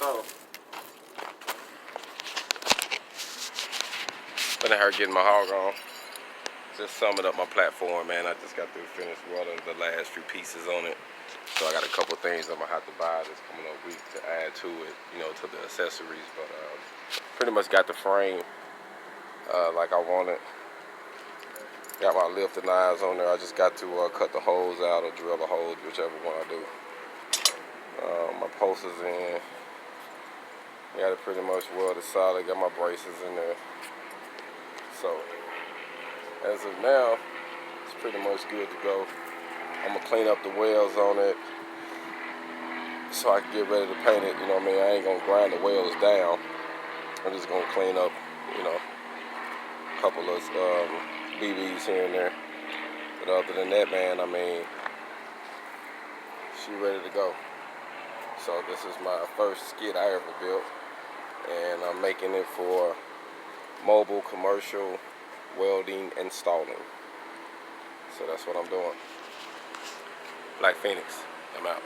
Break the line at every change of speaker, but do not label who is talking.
So, been out here getting my hog on. Just summing up my platform, man. I just got through finished welding the last few pieces on it. So I got a couple things I'm gonna have to buy this coming up week to add to it, you know, to the accessories. But pretty much got the frame like I wanted. Got my lifting knives on there. I just got to cut the holes out or drill the holes, whichever one I do. My post is in. Got it pretty much welded solid. Got my braces in there. So as of now, it's pretty much good to go. I'm gonna clean up the welds on it so I can get ready to paint it. You know what I mean? I ain't gonna grind the welds down. I'm just gonna clean up, you know, a couple of BBs here and there. But other than that, man, I mean, she ready to go. So this is my first skid I ever built, and I'm making it for mobile commercial welding installing. So that's what I'm doing. Black Phoenix, I'm out.